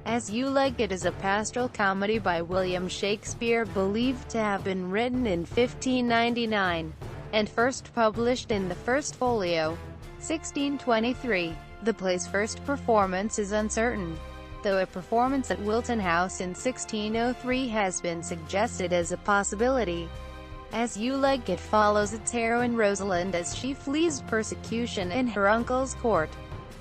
As You Like It is a pastoral comedy by William Shakespeare, believed to have been written in 1599, and first published in the First Folio, 1623. The play's first performance is uncertain, though a performance at Wilton House in 1603 has been suggested as a possibility. As You Like It follows its heroine Rosalind as she flees persecution in her uncle's court,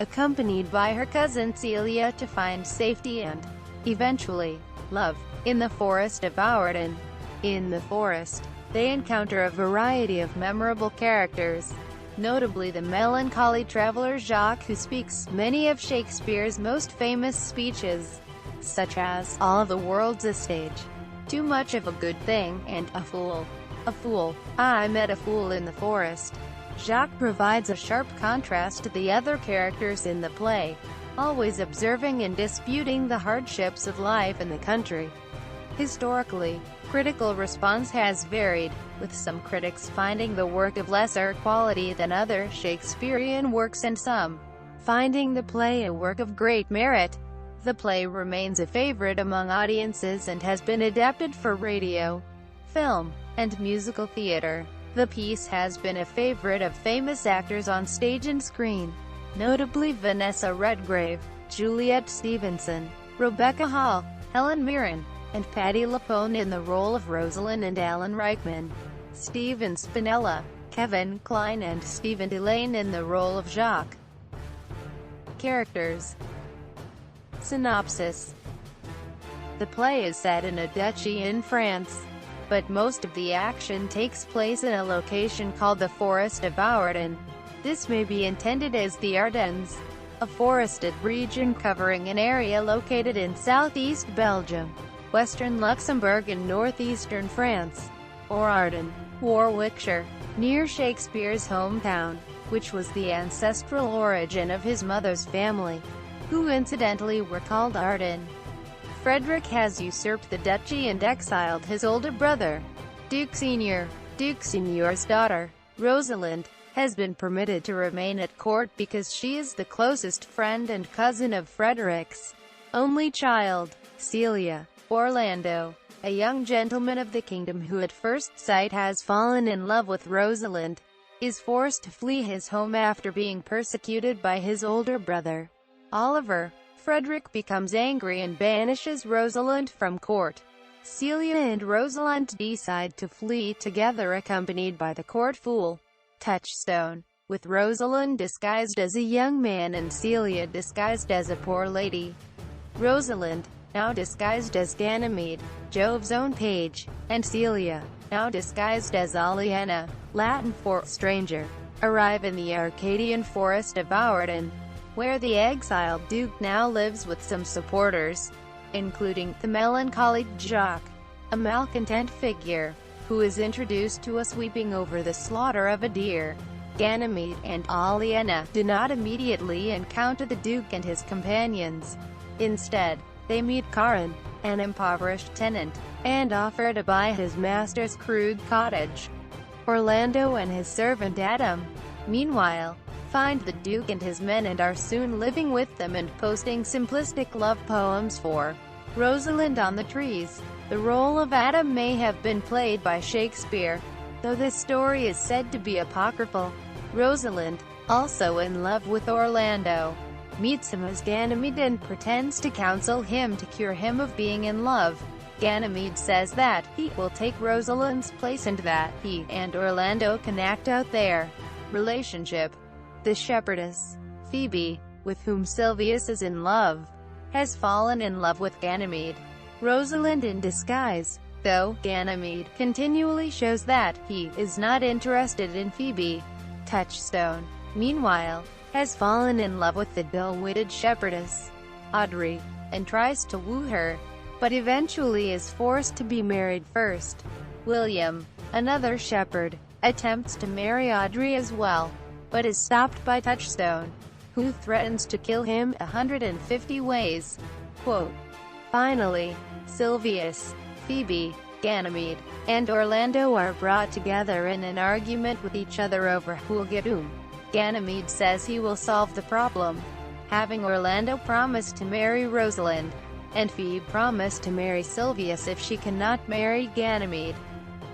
accompanied by her cousin Celia to find safety and, eventually, love, in the Forest of Arden. In the forest, they encounter a variety of memorable characters, notably the melancholy traveler Jaques, who speaks many of Shakespeare's most famous speeches, such as, "All the world's a stage," "Too much of a good thing," and "A fool. A fool. I met a fool in the forest." Jaques provides a sharp contrast to the other characters in the play, always observing and disputing the hardships of life in the country. Historically, critical response has varied, with some critics finding the work of lesser quality than other Shakespearean works and some finding the play a work of great merit. The play remains a favorite among audiences and has been adapted for radio, film, and musical theater. The piece has been a favorite of famous actors on stage and screen, notably Vanessa Redgrave, Juliet Stevenson, Rebecca Hall, Helen Mirren, and Patti LuPone in the role of Rosalind, and Alan Rickman, Stephen Spinella, Kevin Kline, and Stephen Delane in the role of Jaques. Characters. Synopsis. The play is set in a duchy in France, but most of the action takes place in a location called the Forest of Arden. This may be intended as the Ardennes, a forested region covering an area located in southeast Belgium, western Luxembourg and northeastern France, or Arden, Warwickshire, near Shakespeare's hometown, which was the ancestral origin of his mother's family, who incidentally were called Arden. Frederick has usurped the duchy and exiled his older brother, Duke Senior. Duke Senior's daughter, Rosalind, has been permitted to remain at court because she is the closest friend and cousin of Frederick's only child, Celia. Orlando, a young gentleman of the kingdom who at first sight has fallen in love with Rosalind, is forced to flee his home after being persecuted by his older brother, Oliver. Frederick becomes angry and banishes Rosalind from court. Celia and Rosalind decide to flee together, accompanied by the court fool, Touchstone, with Rosalind disguised as a young man and Celia disguised as a poor lady. Rosalind, now disguised as Ganymede, Jove's own page, and Celia, now disguised as Aliena, Latin for stranger, arrive in the Arcadian Forest of Arden, where the exiled Duke now lives with some supporters, including the melancholy Jaques, a malcontent figure, who is introduced to us weeping over the slaughter of a deer. Ganymede and Aliena do not immediately encounter the Duke and his companions. Instead, they meet Karin, an impoverished tenant, and offer to buy his master's crude cottage. Orlando and his servant Adam, meanwhile, find the Duke and his men and are soon living with them and posting simplistic love poems for Rosalind on the trees. The role of Adam may have been played by Shakespeare, though this story is said to be apocryphal. Rosalind, also in love with Orlando, meets him as Ganymede and pretends to counsel him to cure him of being in love. Ganymede says that he will take Rosalind's place and that he and Orlando can act out their relationship. The shepherdess, Phoebe, with whom Sylvius is in love, has fallen in love with Ganymede. Rosalind in disguise, though Ganymede continually shows that he is not interested in Phoebe. Touchstone, meanwhile, has fallen in love with the dull-witted shepherdess, Audrey, and tries to woo her, but eventually is forced to be married first. William, another shepherd, attempts to marry Audrey as well, but is stopped by Touchstone, who threatens to kill him 150 ways. Quote, finally, Sylvius, Phoebe, Ganymede, and Orlando are brought together in an argument with each other over who'll get whom. Ganymede says he will solve the problem, having Orlando promise to marry Rosalind. and Phoebe promised to marry Sylvius if she cannot marry Ganymede.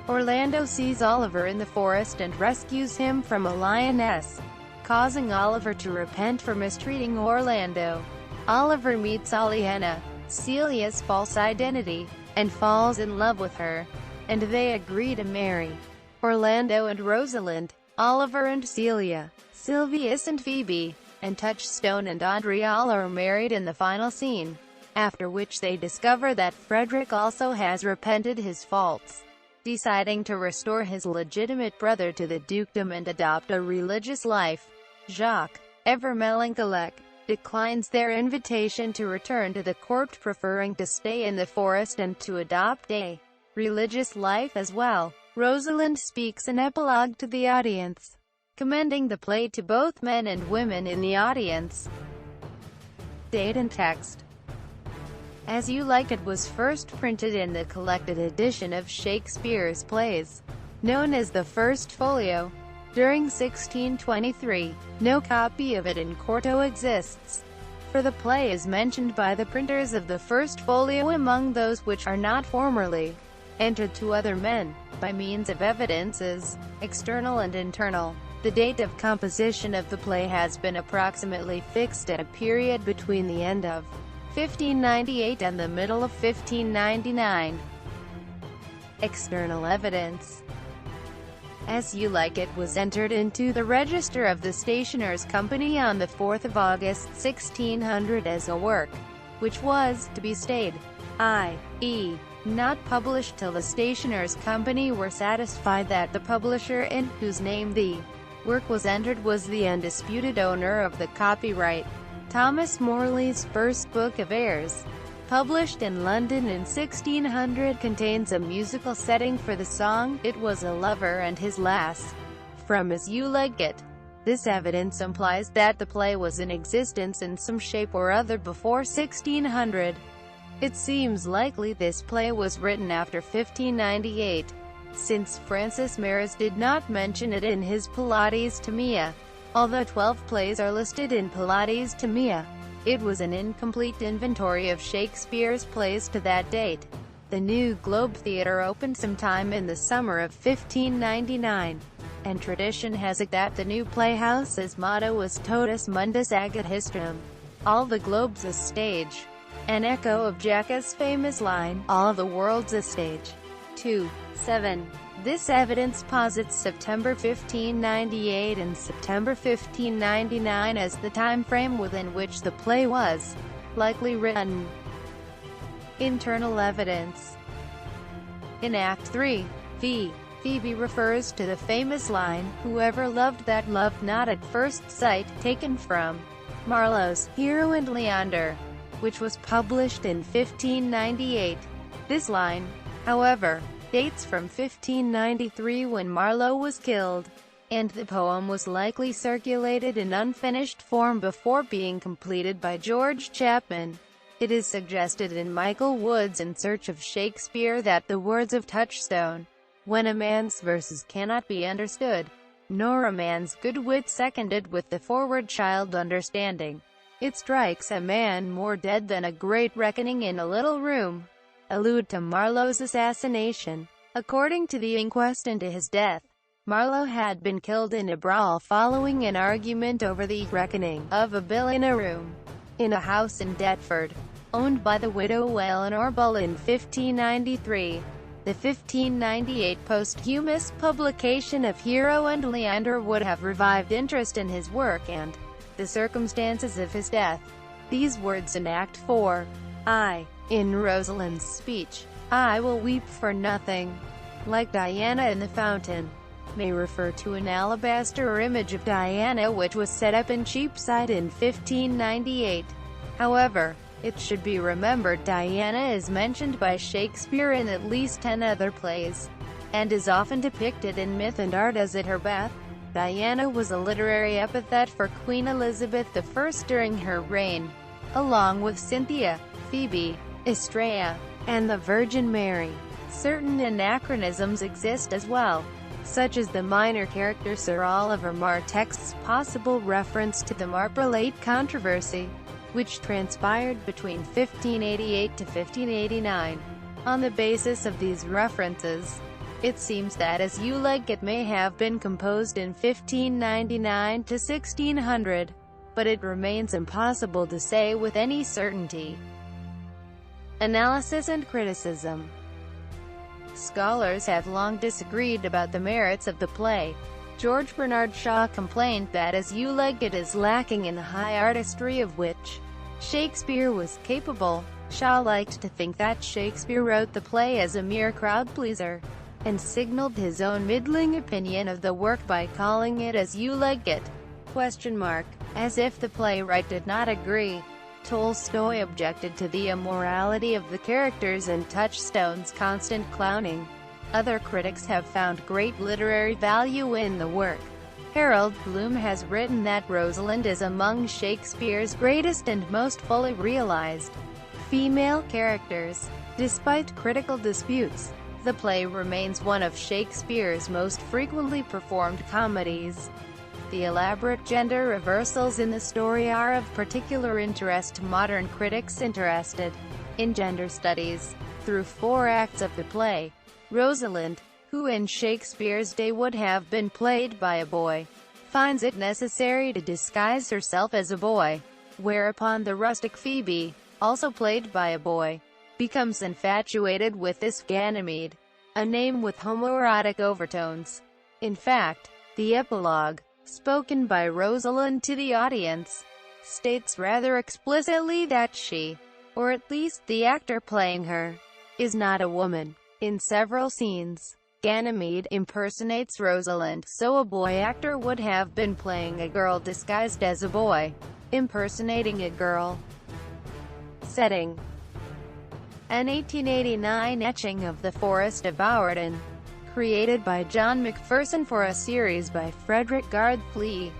Orlando sees Oliver in the forest and rescues him from a lioness, causing Oliver to repent for mistreating Orlando. Oliver meets Aliena, Celia's false identity, and falls in love with her, and they agree to marry. Orlando and Rosalind, Oliver and Celia, Sylvius and Phoebe, and Touchstone and Adriel are married in the final scene, after which they discover that Frederick also has repented his faults, deciding to restore his legitimate brother to the dukedom and adopt a religious life. Jaques, ever melancholic, declines their invitation to return to the court, preferring to stay in the forest and to adopt a religious life as well. Rosalind speaks an epilogue to the audience, commending the play to both men and women in the audience. Date and text. As You Like It was first printed in the collected edition of Shakespeare's plays, known as the First Folio, during 1623. No copy of it in quarto exists, for the play is mentioned by the printers of the First Folio among those which are not formerly entered to other men, by means of evidences, external and internal. The date of composition of the play has been approximately fixed at a period between the end of 1598 and the middle of 1599. External evidence. As You Like It was entered into the Register of the Stationers' Company on the 4th of August 1600 as a work, which was, to be stayed, i.e., not published till the Stationers' Company were satisfied that the publisher in whose name the work was entered was the undisputed owner of the copyright. Thomas Morley's first book of airs, published in London in 1600, contains a musical setting for the song, It Was a Lover and His Lass, from As You Like It. This evidence implies that the play was in existence in some shape or other before 1600. It seems likely this play was written after 1598, since Francis Meres did not mention it in his Pallades Tamia. Although 12 plays are listed in Pallades Tamia, it was an incomplete inventory of Shakespeare's plays to that date. The New Globe Theatre opened sometime in the summer of 1599, and tradition has it that the new playhouse's motto was Totus Mundus Agit Histrum, all the globe's a stage, an echo of Jaques' famous line, all the world's a stage. 2.7. This evidence posits September 1598 and September 1599 as the time frame within which the play was likely written. Internal evidence. In Act 3, Phoebe refers to the famous line, "Whoever loved that loved not at first sight," taken from Marlowe's Heroine Leander, which was published in 1598. This line, however, dates from 1593 when Marlowe was killed, and the poem was likely circulated in unfinished form before being completed by George Chapman. It is suggested in Michael Wood's In Search of Shakespeare that the words of Touchstone, "When a man's verses cannot be understood, nor a man's good wit seconded with the forward child understanding, it strikes a man more dead than a great reckoning in a little room," allude to Marlowe's assassination. According to the inquest into his death, Marlowe had been killed in a brawl following an argument over the reckoning of a bill in a room in a house in Deptford, owned by the widow Eleanor Bull in 1593. The 1598 posthumous publication of Hero and Leander would have revived interest in his work and the circumstances of his death. These words in Act 4, in Rosalind's speech, "I will weep for nothing," like Diana in the fountain, may refer to an alabaster image of Diana which was set up in Cheapside in 1598. However, it should be remembered Diana is mentioned by Shakespeare in at least 10 other plays, and is often depicted in myth and art as at her death. Diana was a literary epithet for Queen Elizabeth I during her reign, along with Cynthia, Phoebe, Estrella, and the Virgin Mary. Certain anachronisms exist as well, such as the minor character Sir Oliver Martex's possible reference to the Marprelate controversy. which transpired between 1588 to 1589. On the basis of these references, it seems that As You Like It may have been composed in 1599 to 1600, but it remains impossible to say with any certainty. Analysis and criticism. Scholars have long disagreed about the merits of the play. George Bernard Shaw complained that As You Like It is lacking in the high artistry of which Shakespeare was capable. Shaw liked to think that Shakespeare wrote the play as a mere crowd-pleaser, and signaled his own middling opinion of the work by calling it As You Like It? As if the playwright did not agree. Tolstoy objected to the immorality of the characters and Touchstone's constant clowning. Other critics have found great literary value in the work. Harold Bloom has written that Rosalind is among Shakespeare's greatest and most fully realized female characters. Despite critical disputes, the play remains one of Shakespeare's most frequently performed comedies. The elaborate gender reversals in the story are of particular interest to modern critics interested in gender studies. Through 4 acts of the play, Rosalind, who in Shakespeare's day would have been played by a boy, finds it necessary to disguise herself as a boy, whereupon the rustic Phoebe, also played by a boy, becomes infatuated with this Ganymede, a name with homoerotic overtones. In fact, the epilogue, spoken by Rosalind to the audience, states rather explicitly that she, or at least the actor playing her, is not a woman. In several scenes, Ganymede impersonates Rosalind, so a boy actor would have been playing a girl disguised as a boy, impersonating a girl. Setting: an 1889 etching of the Forest of Arden, created by John Macpherson for a series by Frederick Gardflee.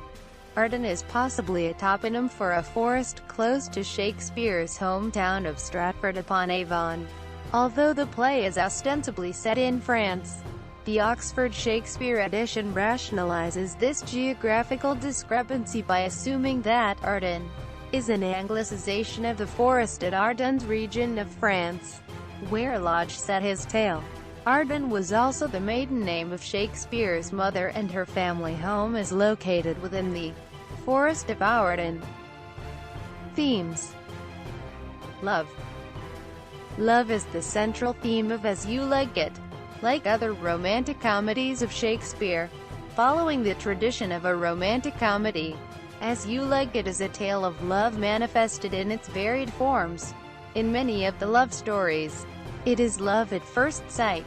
Arden is possibly a toponym for a forest close to Shakespeare's hometown of Stratford-upon-Avon. Although the play is ostensibly set in France, the Oxford Shakespeare edition rationalizes this geographical discrepancy by assuming that Arden is an anglicization of the Forest at Ardennes region of France, where Lodge set his tale. Arden was also the maiden name of Shakespeare's mother, and her family home is located within the Forest of Arden. Themes: love. Love is the central theme of As You Like It. Like other romantic comedies of Shakespeare, following the tradition of a romantic comedy, As You Like It is a tale of love manifested in its varied forms. In many of the love stories, it is love at first sight.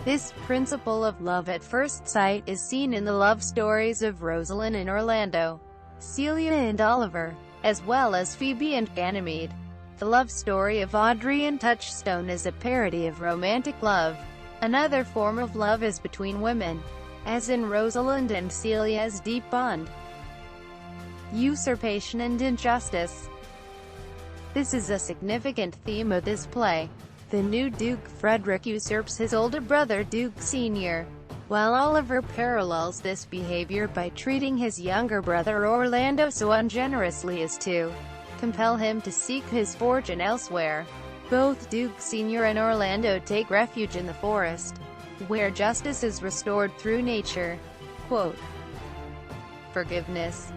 This principle of love at first sight is seen in the love stories of Rosalind and Orlando, Celia and Oliver, as well as Phoebe and Ganymede. The love story of Audrey and Touchstone is a parody of romantic love. Another form of love is between women, as in Rosalind and Celia's deep bond. Usurpation and injustice. This is a significant theme of this play. The new Duke Frederick usurps his older brother Duke Sr., while Oliver parallels this behavior by treating his younger brother Orlando so ungenerously as to compel him to seek his fortune elsewhere. Both Duke Sr. and Orlando take refuge in the forest, where justice is restored through nature. Quote, forgiveness.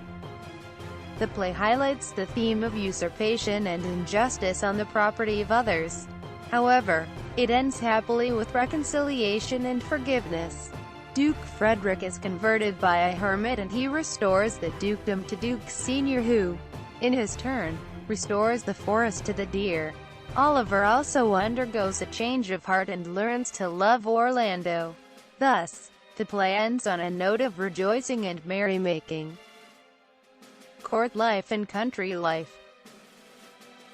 The play highlights the theme of usurpation and injustice on the property of others. However, it ends happily with reconciliation and forgiveness. Duke Frederick is converted by a hermit and he restores the dukedom to Duke Sr., who, in his turn, restores the forest to the deer. Oliver also undergoes a change of heart and learns to love Orlando. Thus, the play ends on a note of rejoicing and merrymaking. Court life and country life.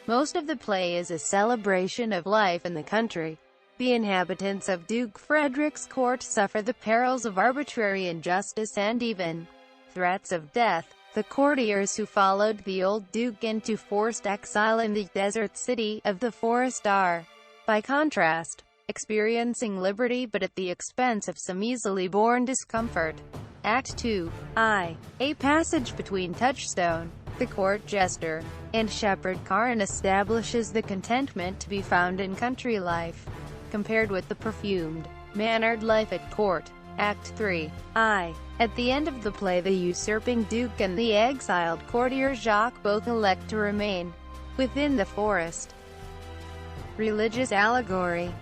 Most of the play is a celebration of life in the country. The inhabitants of Duke Frederick's court suffer the perils of arbitrary injustice and even threats of death. The courtiers who followed the old duke into forced exile in the desert city of the forest are, by contrast, experiencing liberty but at the expense of some easily borne discomfort. Act 2. A passage between Touchstone the court jester, and shepherd Karen establishes the contentment to be found in country life, compared with the perfumed, mannered life at court. Act 3. At the end of the play, the usurping duke and the exiled courtier Jaques both elect to remain within the forest. Religious allegory.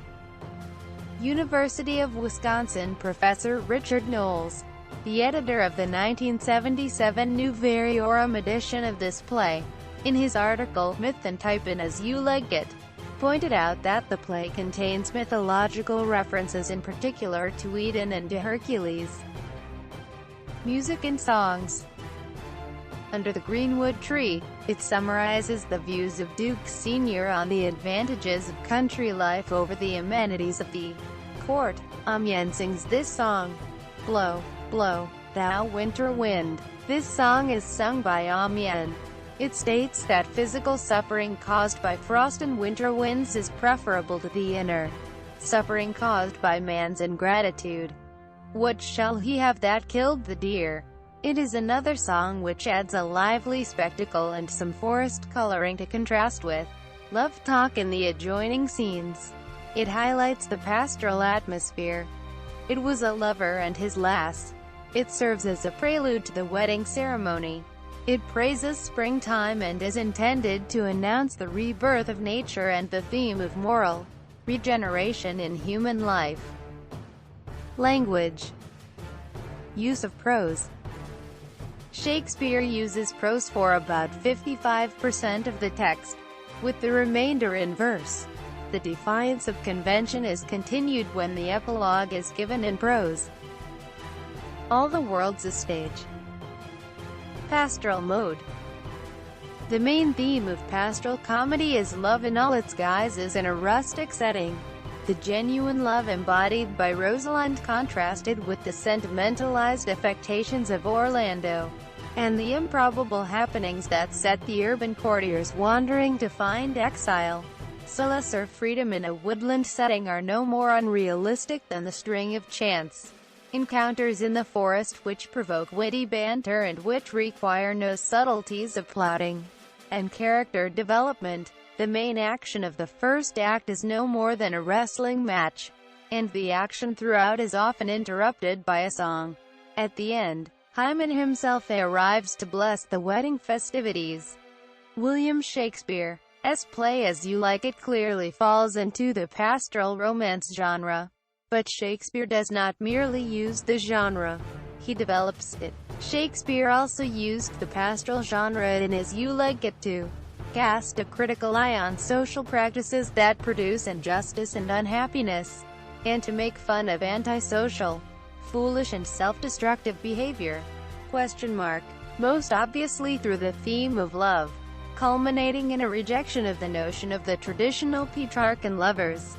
University of Wisconsin professor Richard Knowles, the editor of the 1977 New Variorum edition of this play, in his article, Myth and Typing as You Like It, pointed out that the play contains mythological references, in particular to Eden and to Hercules. Music and songs. Under the Greenwood Tree, it summarizes the views of Duke Sr. on the advantages of country life over the amenities of the court. Amiens sings this song. Blow, blow, thou winter wind. This song is sung by Amiens. It states that physical suffering caused by frost and winter winds is preferable to the inner suffering caused by man's ingratitude. What shall he have that killed the deer? It is another song which adds a lively spectacle and some forest coloring to contrast with love talk in the adjoining scenes. It highlights the pastoral atmosphere. It was a lover and his lass. It serves as a prelude to the wedding ceremony. It praises springtime and is intended to announce the rebirth of nature and the theme of moral regeneration in human life. Language. Use of prose. Shakespeare uses prose for about 55% of the text, with the remainder in verse. The defiance of convention is continued when the epilogue is given in prose. All the world's a stage. Pastoral mode. The main theme of pastoral comedy is love in all its guises in a rustic setting. The genuine love embodied by Rosalind contrasted with the sentimentalized affectations of Orlando, and the improbable happenings that set the urban courtiers wandering to find exile, solace or freedom in a woodland setting are no more unrealistic than the string of chance encounters in the forest which provoke witty banter and which require no subtleties of plotting and character development. The main action of the first act is no more than a wrestling match, and the action throughout is often interrupted by a song. At the end, Hymen himself arrives to bless the wedding festivities. William Shakespeare's play As You Like It clearly falls into the pastoral romance genre. But Shakespeare does not merely use the genre, he develops it. Shakespeare also used the pastoral genre in As You Like It to cast a critical eye on social practices that produce injustice and unhappiness, and to make fun of antisocial, foolish and self-destructive behavior. Most obviously through the theme of love, culminating in a rejection of the notion of the traditional Petrarchan lovers.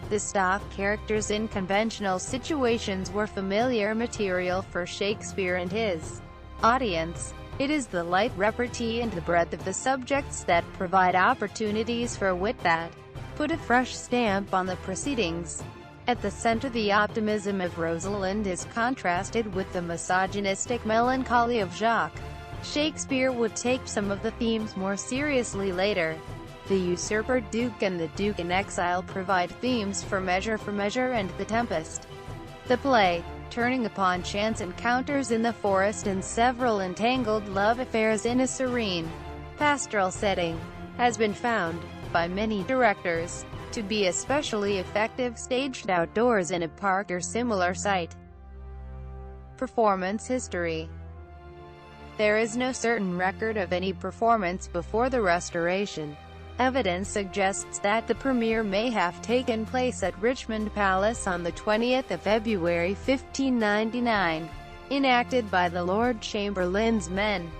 The stock characters in conventional situations were familiar material for Shakespeare and his audience. It is the light repartee and the breadth of the subjects that provide opportunities for wit that put a fresh stamp on the proceedings. At the center, the optimism of Rosalind is contrasted with the misogynistic melancholy of Jaques. Shakespeare would take some of the themes more seriously later. The usurper Duke and the Duke in Exile provide themes for Measure and The Tempest. The play, turning upon chance encounters in the forest and several entangled love affairs in a serene, pastoral setting, has been found, by many directors, to be especially effective staged outdoors in a park or similar site. Performance history. There is no certain record of any performance before the Restoration. Evidence suggests that the premiere may have taken place at Richmond Palace on the 20th of February 1599, enacted by the Lord Chamberlain's men.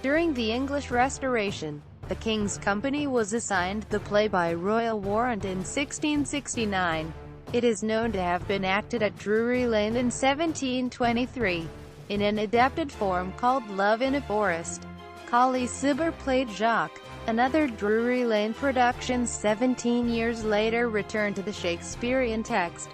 During the English Restoration, the King's Company was assigned the play by royal warrant in 1669. It is known to have been acted at Drury Lane in 1723, in an adapted form called Love in a Forest. Colley Cibber played Jaques. Another Drury Lane production 17 years later returned to the Shakespearean text.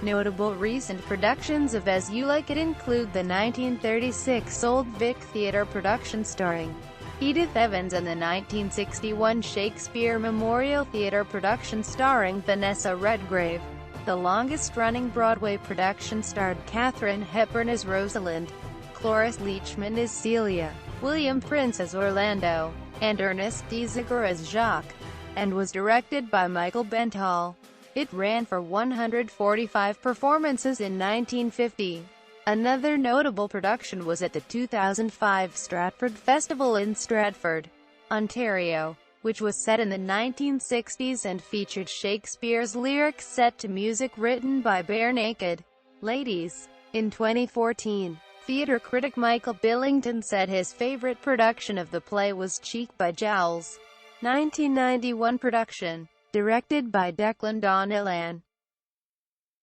Notable recent productions of As You Like It include the 1936 Old Vic Theatre production starring Edith Evans, and the 1961 Shakespeare Memorial Theatre production starring Vanessa Redgrave. The longest-running Broadway production starred Katharine Hepburn as Rosalind, Cloris Leachman as Celia, William Prince as Orlando, and Ernest D. Ziegler as Jaques, and was directed by Michael Bentall. It ran for 145 performances in 1950. Another notable production was at the 2005 Stratford Festival in Stratford, Ontario, which was set in the 1960s and featured Shakespeare's lyrics set to music written by Bare Naked Ladies. In 2014, theatre critic Michael Billington said his favorite production of the play was Cheek by Jowls, 1991 production, directed by Declan Donnellan.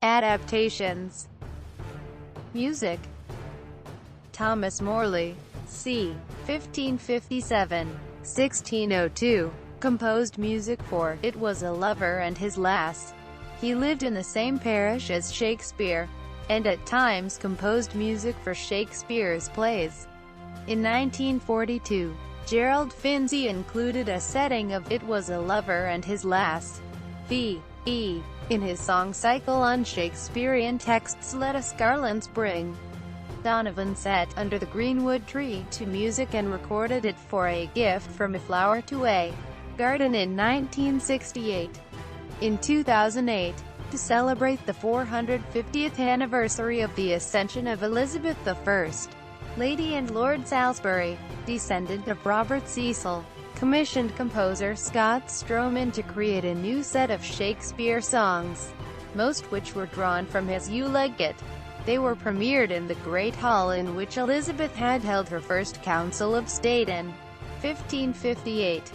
Adaptations. Music. Thomas Morley, c. 1557-1602, composed music for "It Was a Lover and His Lass." He lived in the same parish as Shakespeare, and at times composed music for Shakespeare's plays. In 1942, Gerald Finzi included a setting of "It Was a Lover and His Lass" v.e. in his song cycle on Shakespearean texts Let Us Garlands Bring. Donovan set "Under the Greenwood Tree" to music and recorded it for "A Gift from a Flower to a Garden" in 1968. In 2008, to celebrate the 450th anniversary of the Ascension of Elizabeth I, Lady and Lord Salisbury, descendant of Robert Cecil, commissioned composer Scott Stroman to create a new set of Shakespeare songs, most which were drawn from As You Like It. They were premiered in the Great Hall in which Elizabeth had held her first Council of State in 1558.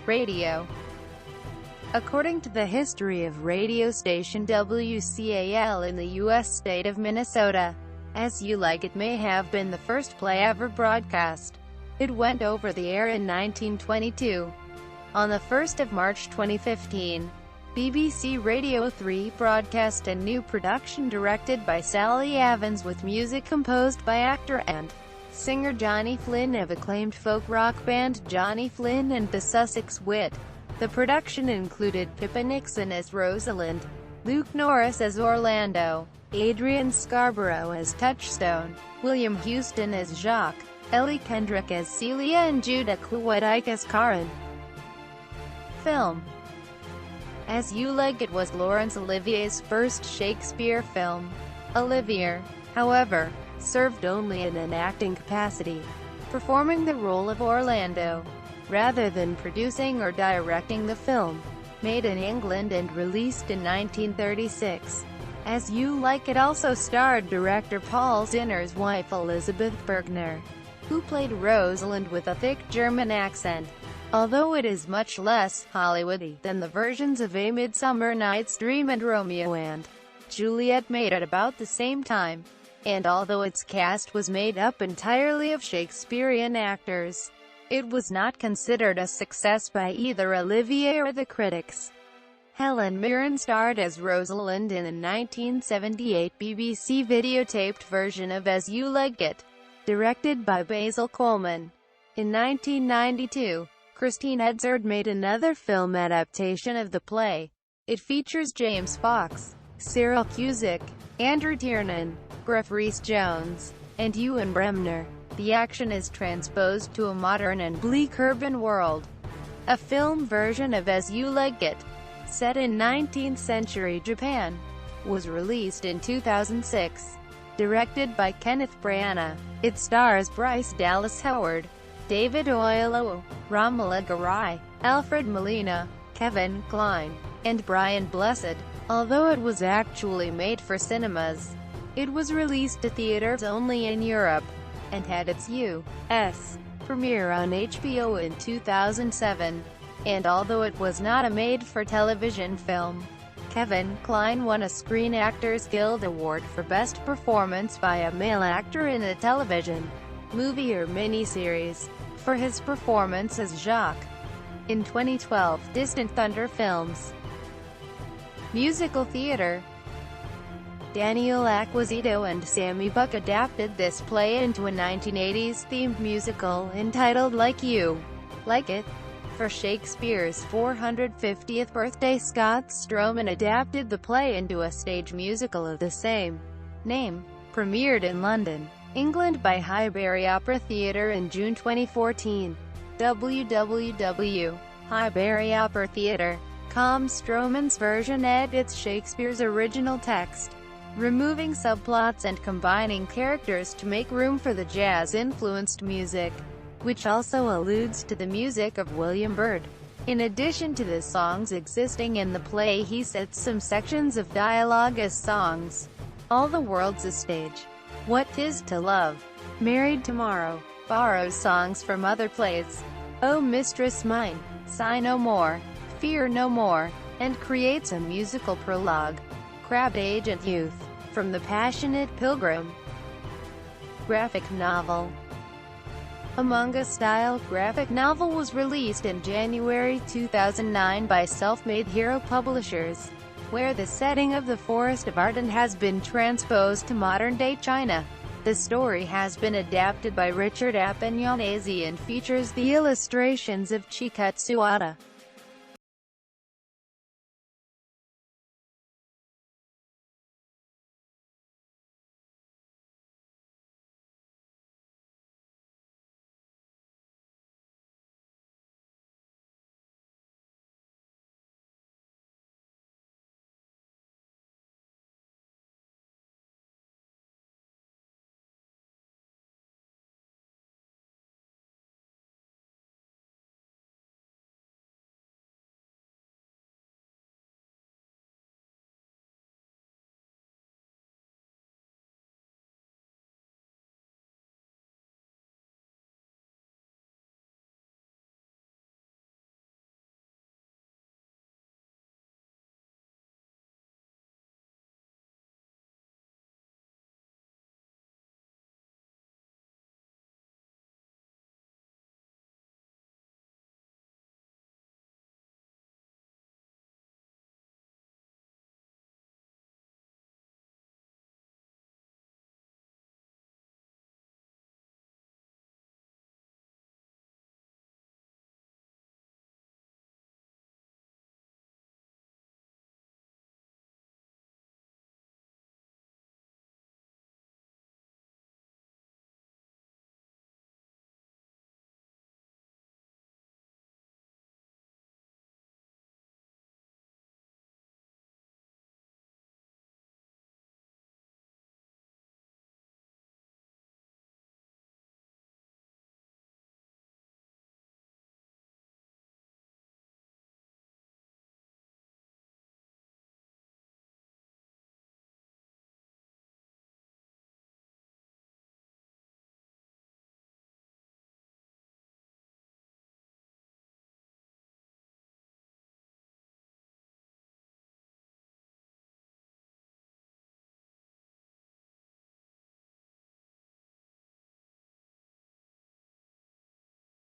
Radio. According to the history of radio station WCAL in the U.S. state of Minnesota, As You Like It may have been the first play ever broadcast. It went over the air in 1922. On the 1st of March 2015, BBC Radio 3 broadcast a new production directed by Sally Evans with music composed by actor and singer Johnny Flynn of acclaimed folk rock band Johnny Flynn and the Sussex Wit. The production included Pippa Nixon as Rosalind, Luke Norris as Orlando, Adrian Scarborough as Touchstone, William Houston as Jaques, Ellie Kendrick as Celia, and Judah Kluwedyk as Karen. Film. As You Like It was Laurence Olivier's first Shakespeare film. Olivier, however, served only in an acting capacity, performing the role of Orlando, rather than producing or directing the film. Made in England and released in 1936. As You Like It also starred director Paul Zinner's wife Elizabeth Bergner, who played Rosalind with a thick German accent. Although it is much less Hollywoody than the versions of A Midsummer Night's Dream and Romeo and Juliet made at about the same time, and although its cast was made up entirely of Shakespearean actors, it was not considered a success by either Olivier or the critics. Helen Mirren starred as Rosalind in a 1978 BBC videotaped version of As You Like It, directed by Basil Coleman. In 1992, Christine Edzard made another film adaptation of the play. It features James Fox, Cyril Cusick, Andrew Tiernan, Griff Rhys-Jones, and Ewan Bremner. The action is transposed to a modern and bleak urban world. A film version of As You Like It, set in 19th century Japan, was released in 2006. Directed by Kenneth Branagh, it stars Bryce Dallas Howard, David Oyelowo, Romola Garai, Alfred Molina, Kevin Kline, and Brian Blessed. Although it was actually made for cinemas, it was released to theaters only in Europe, and had its U.S. premiere on HBO in 2007. And although it was not a made-for-television film, Kevin Kline won a Screen Actors Guild Award for Best Performance by a Male Actor in a Television, Movie or Miniseries, for his performance as Jaques. In 2012, Distant Thunder Films. Musical theater. Daniel Acquisito and Sammy Buck adapted this play into a 1980s themed musical entitled Like You, Like It. For Shakespeare's 450th birthday, Scott Stroman adapted the play into a stage musical of the same name, premiered in London, England by Highbury Opera Theatre in June 2014. www.highburyoperatheatre.com. Stroman's version edits Shakespeare's original text, removing subplots and combining characters to make room for the jazz-influenced music, which also alludes to the music of William Byrd. In addition to the songs existing in the play, he sets some sections of dialogue as songs. All the World's a Stage, What 'Tis to Love, Married Tomorrow, borrows songs from other plays, O Mistress Mine, Sigh No More, Fear No More, and creates a musical prologue, Crab Agent Youth, from The Passionate Pilgrim graphic novel. A manga-style graphic novel was released in January 2009 by Self-Made Hero Publishers, where the setting of the Forest of Arden has been transposed to modern-day China. The story has been adapted by Richard Apanyanese and features the illustrations of Chikatsuwada.